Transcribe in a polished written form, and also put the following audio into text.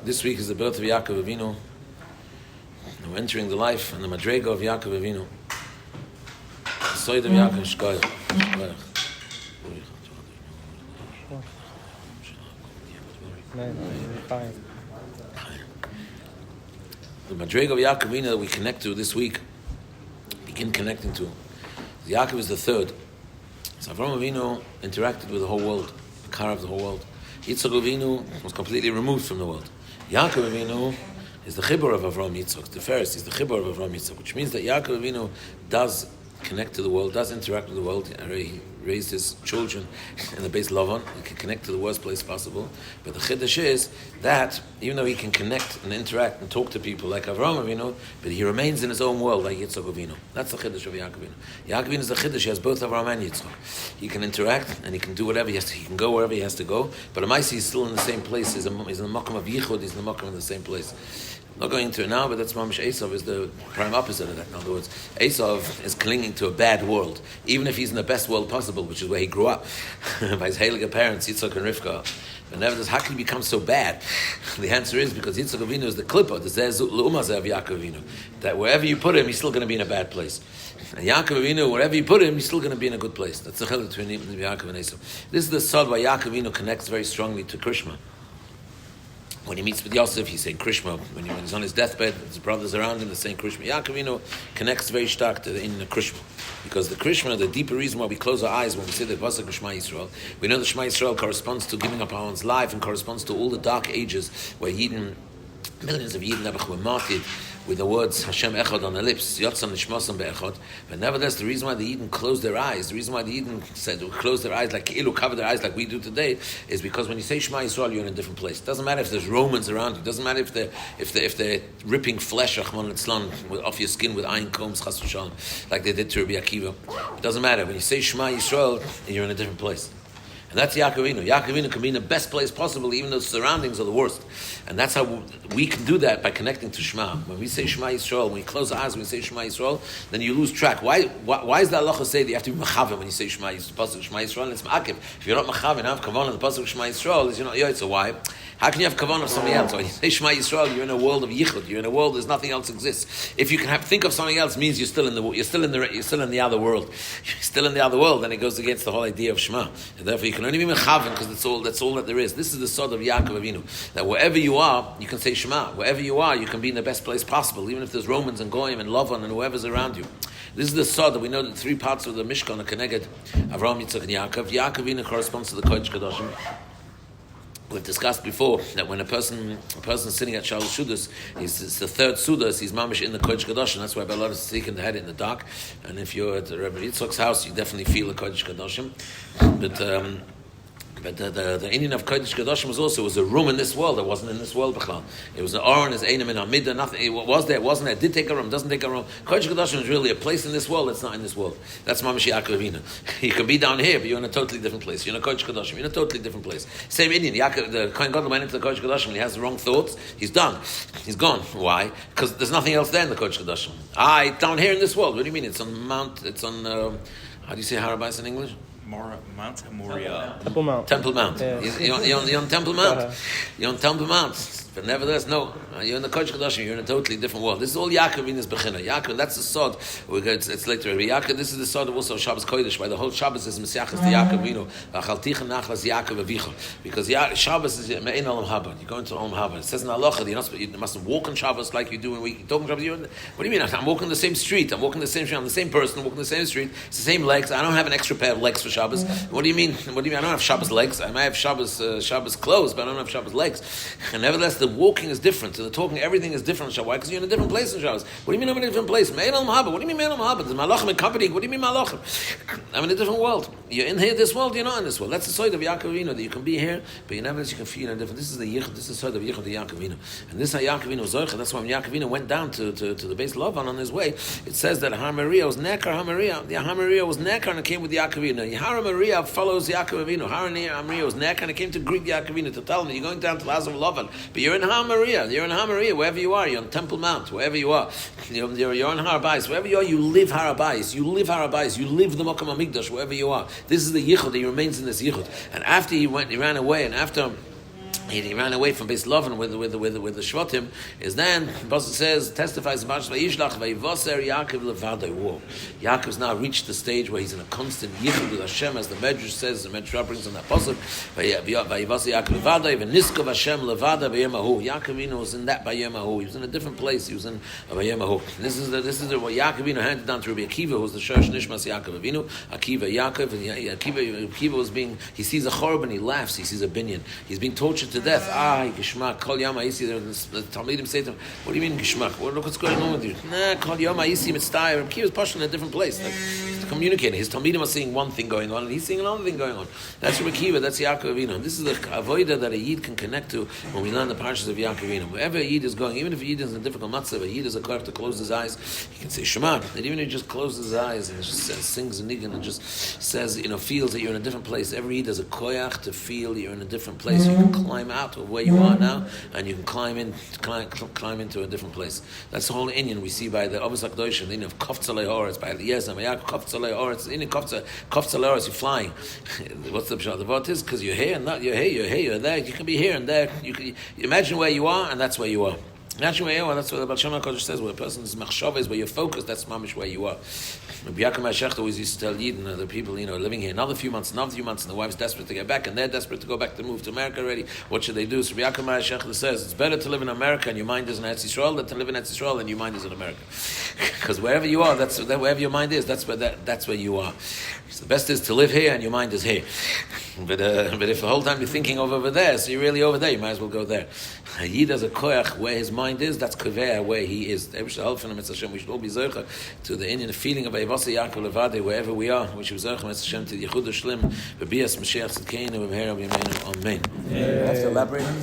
This week is the birth of Yaakov Avinu. We're entering the life and the madrega of Yaakov Avinu. The side of Yaakov Shkoyach. The madrega of Yaakov Avinu that we connect to this week, begin connecting to. Yaakov is the third. So Avraham Avinu interacted with the whole world, the car of the whole world. Yitzchak Avinu was completely removed from the world. Yaakov Avinu is the chibur of Avraham Yitzchak. The first is the chibur of Avraham Yitzchak, which means that Yaakov Avinu does connect to the world, does interact with the world. He raised his children in the base Lavan. He can connect to the worst place possible. But the chiddush is that even though he can connect and interact and talk to people like Avraham Avinu, but he remains in his own world like Yitzchak Avinu. That's the chiddush of Yaakov Avinu. Yaakov Avinu is the chiddush. He has both Avraham and Yitzchak. He can interact and he can do whatever he has to. He can go wherever he has to go. But Amaisi is still in the same place. He's in the makom of Yichud. He's in the makom in the same place. I'm not going into it now, but that's Mamish Esav is the prime opposite of that. In other words, Esav is clinging to a bad world, even if he's in the best world possible, which is where he grew up by his heilige parents, Yitzchak and Rivka. But nevertheless, how can he become so bad? The answer is because Yitzchak Avinu is the klippa, the Zeh L'umazeh of Yaakov Avinu. That wherever you put him, he's still going to be in a bad place. And Yaakov Avinu, wherever you put him, he's still going to be in a good place. That's the chiluk between Yaakov and Esav. This is the sod why Yaakov Avinu connects very strongly to Krishma. When he meets with Yosef, he's saying Krishma. When he's on his deathbed, his brothers around him, they're saying Krishma. Yaakov Avinu connects very stark to the Krishma. Because the Krishma, the deeper reason why we close our eyes when we say the Pasuk of Shema Yisrael, we know that Shema Yisrael corresponds to giving up our one's life and corresponds to all the dark ages where Yidden, millions of Yidden were martyred with the words Hashem Echad on the lips, Yotzam Nishmasam Be'echad. But nevertheless, the reason why the Yidden closed their eyes, the reason why the Yidden said close their eyes like Ilu, cover their eyes like we do today, is because when you say Shema Yisrael, you're in a different place. It doesn't matter if there's Romans around you. It doesn't matter if they're ripping flesh Achman Litzlan off your skin with iron combs, Chas v'shalom, like they did to Rabbi Akiva. It doesn't matter. When you say Shema Yisrael, you're in a different place. And that's Yaakov Avinu. Yaakov Avinu can be in the best place possible, even though the surroundings are the worst. And that's how we can do that, by connecting to Shema. When we say Shema Yisrael, when we close our eyes, when we say Shema Yisrael, then you lose track. Why is the halacha say that you have to be mechaven when you say Shema Yisrael? And it's ma'akiv. If you're not mechaven, have kavanah, the pasuk of Shema Yisrael is you're not yoytz. So why? How can you have kavanah of something else? When you say Shema Yisrael, you're in a world of yichud. You're in a world there's nothing else exists. If you can think of something else, means you're still in the other world. You're still in the other world, then it goes against the whole idea of Shema. And therefore, you can only be mechaven because that's all that there is. This is the sod of Yaakov Avinu. That wherever you are, you can say Shema. Wherever you are, you can be in the best place possible, even if there's Romans and Goyim and Lavan and whoever's around you. This is the sod that we know that three parts of the Mishkan are connected. Avraham, Yitzchak, and Yaakov. Yaakov Avinu corresponds to the Kodesh Kedushah. We've discussed before that when a person sitting at Shalosh Sudas, it's the third Sudas, he's mamish in the Kodesh Kedushah, and that's why Balad is seeking the head in the dark. And if you're at Rabbi Yitzchak's house, you definitely feel the Kodesh Kedushah. But the Indian of Kedushah was a room in this world that wasn't in this world. It was an Aron, his Einim in Amida, nothing. It was there, wasn't there. It did take a room, doesn't take a room. Kedushah is really a place in this world that's not in this world. That's Mamash Yaakov Avinu. You can be down here, but you're in a totally different place. You're in a Kedushah, you're in a totally different place. Same Indian, the Kohen Gadol went into the Kedushah when he has the wrong thoughts, he's done. He's gone. Why? Because there's nothing else there in the Kedushah. Down here in this world. What do you mean? It's on Mount, how do you say Harabais in English? Mount Moriah. Temple Mount. Yeah. You're on Temple Mount. You're on Temple Mount. But nevertheless, no. You're in the Kodesh Kedushah. You're in a totally different world. This is all Yaakov in his Bechina. Yaakov, that's the sod. It's later. Yaakov, this is the sod of also Shabbos Kodesh. Why the whole Shabbos is Mesiachas to Yaakov Avinu. V'achalticha nachlas Yaakov Avicha. Because Shabbos is Me'ein Olam Haba. You go into Olam Haba. It says in Halacha you mustn't walk on Shabbos like you do when we talk on Shabbos. What do you mean? I'm walking the same street. I'm walking the same street. I'm the same person walking the same street. It's the same legs. I don't have an extra pair of legs for Shabbos. What do you mean? I don't have Shabbos legs. I might have Shabbos clothes, but I don't have Shabbos legs. And nevertheless, the walking is different. So the talking, everything is different on Shabbos. Why? Because you're in a different place in Shabbos. What do you mean I'm in a different place? Me'ein Olam Haba. What do you mean Me'ein Olam Haba? There's Malachim accompanying. What do you mean Malachim? I'm in a different world. You're in here, this world, you're not in this world. That's the side of Yaakov Avinu, that you can be here, but you nevertheless you can feel in a different. This is the Yichud, this is the side of Yichud of Yaakov Avinu. And this is how Yaakov Avinu was Zucker. That's why when Yaakov Avinu went down to the base Lavan on his way, it says that Har Maria was Nekar, Har Maria was Nekar, and it came with Yaakov Avinu. Har Maria follows Yaakov Avinu. Har Maria was Nekar, and it came to greet Yaakov Avinu, to tell him, you're going down to Lazav Lavan, but you're in Har Maria, wherever you are, you're on Temple Mount, wherever you are, you're on Harabais, wherever you are, you live Harabais, you live the Mokum HaMikdash, wherever you are. This is the Yichud, he remains in this Yichud. And after he ran away, and after he ran away from Beis Lavan with the Shvatim, is then Pasuk says, testifies about Vayishlach Vayivoser Yaakov Levadai war. Yaakov's now reached the stage where he's in a constant yichud with Hashem, as the Medrash says, the Medrash brings on that Pasuk, Vayivoser Yaakov Levadai, V'niskov Hashem Levada V'yemahu. Yaakov was in that V'yemahu. He was in a different place. He was in V'yemahu. This is what Yaakov handed down to Rabbi Akiva, who was the Shorsh Nishmas Yaakov Avinu. Yaakov, and Akiva was being, he sees a chorban, he laughs, he sees a binyan. He's being tortured to death. Gishmak, Kol Yom Ha'isi. The Talmidim say to him, what do you mean Gishmak? Look what's going on with you. Kol Yom Ha'isi Mitztayir. Rabbi Akiva was pushing in a different place. He's communicating. His Talmidim are seeing one thing going on, and he's seeing another thing going on. That's Rabbi Akiva, that's Yaakov Avinu. This is the avodah that a Yid can connect to when we learn the parashas of Yaakov Avinu. Wherever a Yid is going, even if a Yid is in a difficult matzah, a Yid is a koach to close his eyes, he can say Shema. And even if he just closes his eyes and just sings a nigun and just says, feels that you're in a different place. Every Yid is a koach to feel you're in a different place. You can climb out of where you are now, and you can climb into a different place. That's the whole inyan we see by the Avos HaKadosh, the inyan of Koftzalei Haaretz, by the Yezam, Koftzalei Haaretz, the inyan Koftzalei Haaretz, you're flying. What's the pshat? The word is because you're here, and not you're here, you're there. You can be here and there. You can imagine where you are, and that's where you are. Imagine where you are. That's what the Baal Shem HaKadosh says. Where a person's machshava is, where you're focused, that's mamish where you are. Rabbi Yaakov Shechter always used to tell Yidden, the people, living here another few months, and the wife's desperate to get back, and they're desperate to go back to move to America already. What should they do? So Rabbi Yaakov Shechter says, it's better to live in America and your mind is in Eretz Yisrael than to live in Eretz Yisrael and your mind is in America. Because wherever you are, wherever your mind is, that's where you are. So the best is to live here and your mind is here. But if the whole time you're thinking of over there, so you're really over there, you might as well go there. A Yid has a koach where his mind is, that's kaveh where he is. We should all be Zucker to the Indian feeling of Vayivoser Yaakov Levadai wherever we are. We should be Zucker Hashem to the Yehuda Shlim, B'bias Mashiach Tzidkeinu, B'mehera B'yameinu. Amen. You have to elaborate on this.